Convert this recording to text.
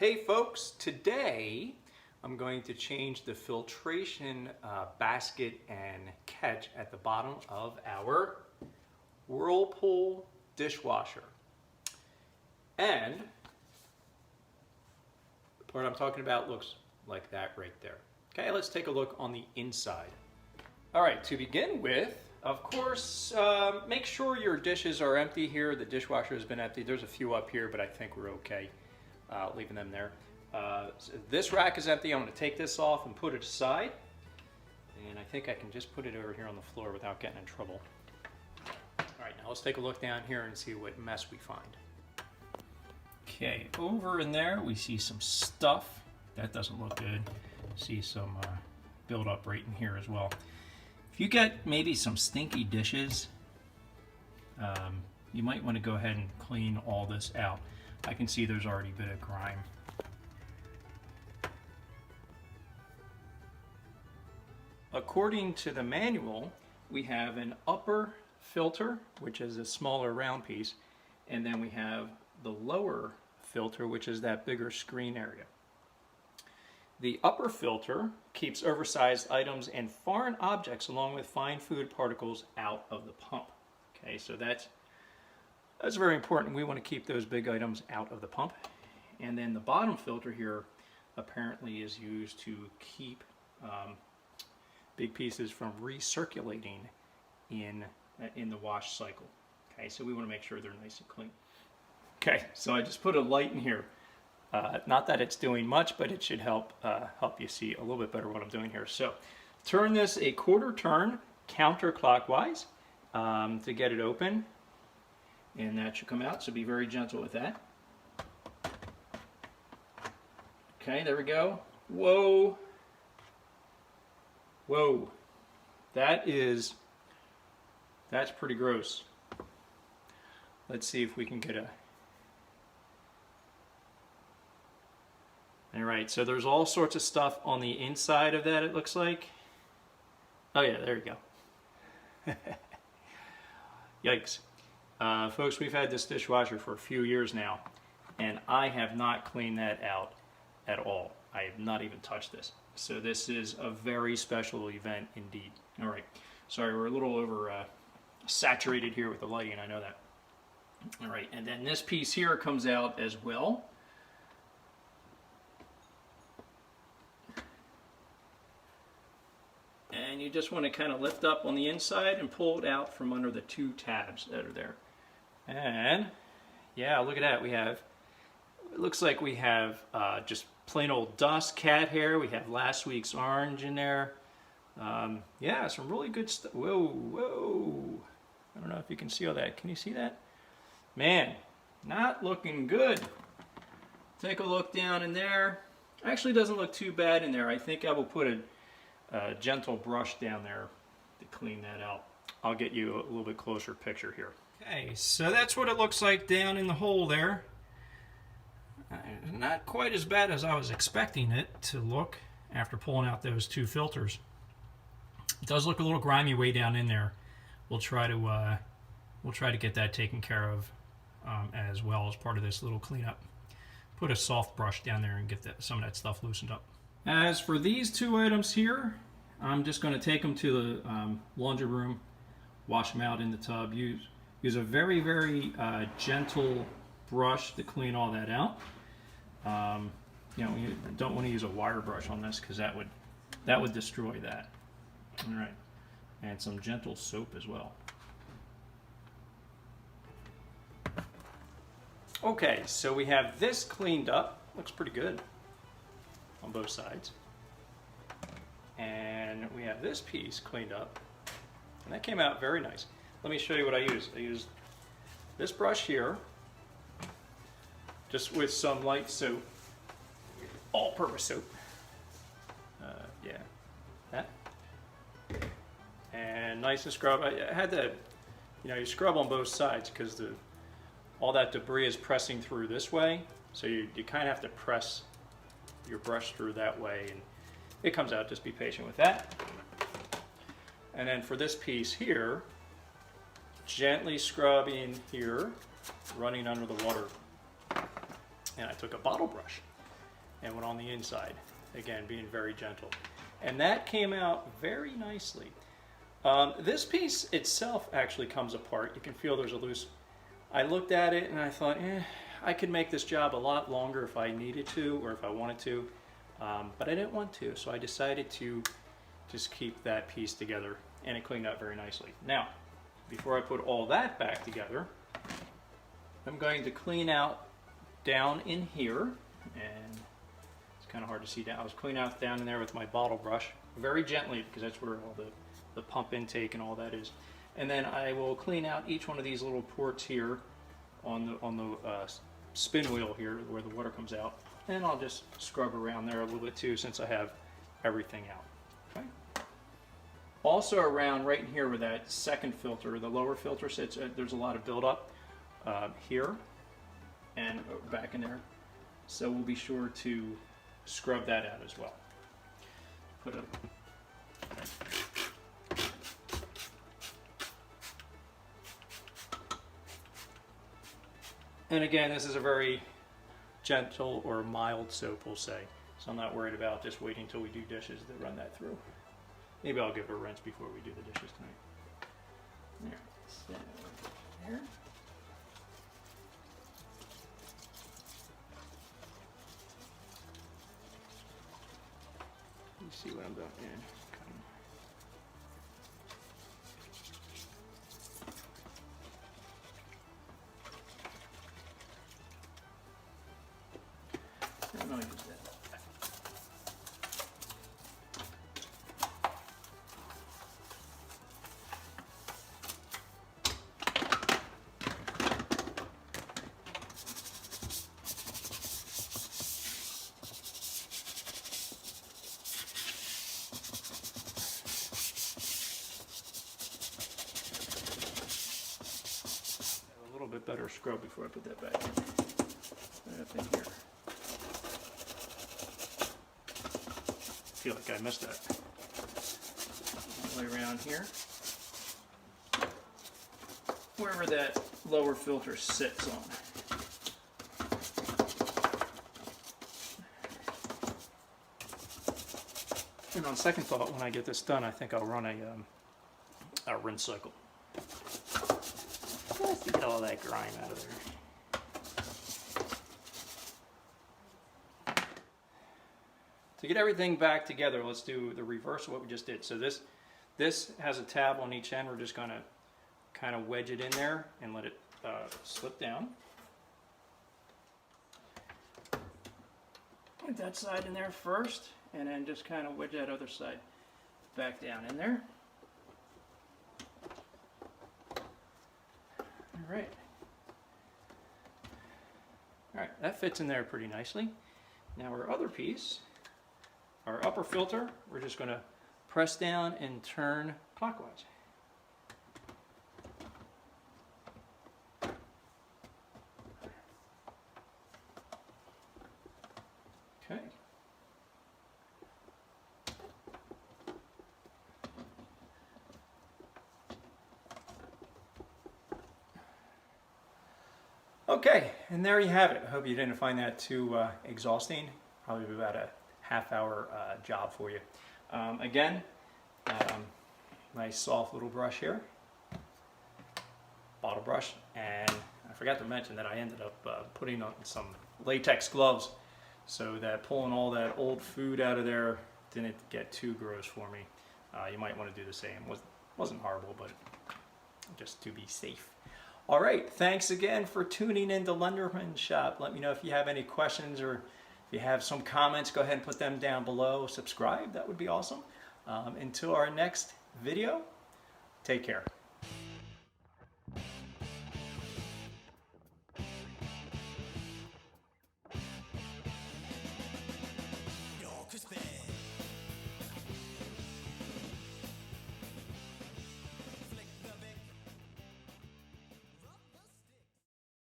Hey folks, today I'm going to change the filtration basket and catch at the bottom of our Whirlpool dishwasher. And the part I'm talking about looks like that right there. Okay, let's take a look on the inside. All right, to begin with, of course, make sure your dishes are empty here. The dishwasher has been empty. There's a few up here, but I think we're okay leaving them there. So this rack is empty. I'm going to take this off and put it aside. And I think I can just put it over here on the floor without getting in trouble. All right, now let's take a look down here and see what mess we find. Okay, over in there we see some stuff. That doesn't look good. See some buildup right in here as well. If you get maybe some stinky dishes, you might want to go ahead and clean all this out. I can see there's already a bit of grime. According to the manual, we have an upper filter, which is a smaller round piece, and then we have the lower filter, which is that bigger screen area. The upper filter keeps oversized items and foreign objects along with fine food particles out of the pump. Okay, so that's very important. We want to keep those big items out of the pump. And then the bottom filter here apparently is used to keep big pieces from recirculating in the wash cycle. Okay, so we want to make sure they're nice and clean. Okay, so I just put a light in here. Not that it's doing much, but it should help you see a little bit better what I'm doing here. So turn this a quarter turn counterclockwise to get it open. And that should come out, so be very gentle with that. Okay, there we go. Whoa. Whoa. That's pretty gross. Let's see if we can get a... All right, so there's all sorts of stuff on the inside of that, it looks like. Oh yeah, there you go. Yikes. Folks, we've had this dishwasher for a few years now, and I have not cleaned that out at all. I have not even touched this. So this is a very special event indeed. All right, sorry, we're a little over saturated here with the lighting, I know that. All right, and then this piece here comes out as well. And you just want to kind of lift up on the inside and pull it out from under the two tabs that are there. And yeah, look at that. It looks like we have just plain old dust, cat hair. We have last week's orange in there. Yeah, some really good stuff. Whoa, whoa. I don't know if you can see all that. Can you see that? Man, not looking good. Take a look down in there. Actually doesn't look too bad in there. I think I will put a gentle brush down there to clean that out. I'll get you a little bit closer picture here. Okay, so that's what it looks like down in the hole there. Not quite as bad as I was expecting it to look after pulling out those two filters. It does look a little grimy way down in there. We'll try to get that taken care of as well as part of this little cleanup. Put a soft brush down there and get some of that stuff loosened up. As for these two items here, I'm just going to take them to the laundry room, wash them out in the tub. Use a very, very gentle brush to clean all that out. You know, you don't want to use a wire brush on this because that would destroy that. All right, and some gentle soap as well. Okay, so we have this cleaned up. Looks pretty good on both sides. And we have this piece cleaned up, and that came out very nice. Let me show you what I used. I used this brush here, just with some light soap, all-purpose soap. Yeah, that. And nice and scrub. I had to, you scrub on both sides because all that debris is pressing through this way. So you kind of have to press your brush through that way, and it comes out. Just be patient with that. And then for this piece here, gently scrubbing here, running under the water. And I took a bottle brush and one on the inside. Again, being very gentle. And that came out very nicely. This piece itself actually comes apart. You can feel there's a loose. I looked at it and I thought, I could make this job a lot longer if I needed to or if I wanted to, but I didn't want to, so I decided to just keep that piece together, and it cleaned up very nicely. Now, before I put all that back together, I'm going to clean out down in here, and it's kind of hard to see down. I was cleaning out down in there with my bottle brush, very gently, because that's where all the pump intake and all that is. And then I will clean out each one of these little ports here on the spin wheel here where the water comes out, and I'll just scrub around there a little bit too, since I have everything out. Okay. Also around right in here where that second filter, the lower filter sits, there's a lot of buildup here and back in there, so we'll be sure to scrub that out as well. Put a And again, this is a very gentle or mild soap, we'll say. So I'm not worried about just waiting until we do dishes to run that through. Maybe I'll give it a rinse before we do the dishes tonight. There. So, there. You see what I'm doing? Yeah. I'll use that. A little bit better scrub before I put that back in. Right up in here. I feel like I missed that. All the way around here. Wherever that lower filter sits on. And on second thought, when I get this done, I think I'll run a rinse cycle. Just to get all that grime out of there. To get everything back together, let's do the reverse of what we just did. So this has a tab on each end. We're just going to kind of wedge it in there and let it slip down. Put that side in there first, and then just kind of wedge that other side back down in there. All right. All right, that fits in there pretty nicely. Now our other piece, our upper filter, we're just going to press down and turn clockwise. Okay. Okay, and there you have it. I hope you didn't find that too exhausting. Probably about a half-hour job for you. Again, nice soft little brush here, bottle brush, and I forgot to mention that I ended up putting on some latex gloves so that pulling all that old food out of there didn't get too gross for me. You might want to do the same. Wasn't horrible, but just to be safe. All right, thanks again for tuning in to Lenderman Shop. Let me know if you have any questions, or if you have some comments, go ahead and put them down below. Subscribe, that would be awesome. Until our next video, take care.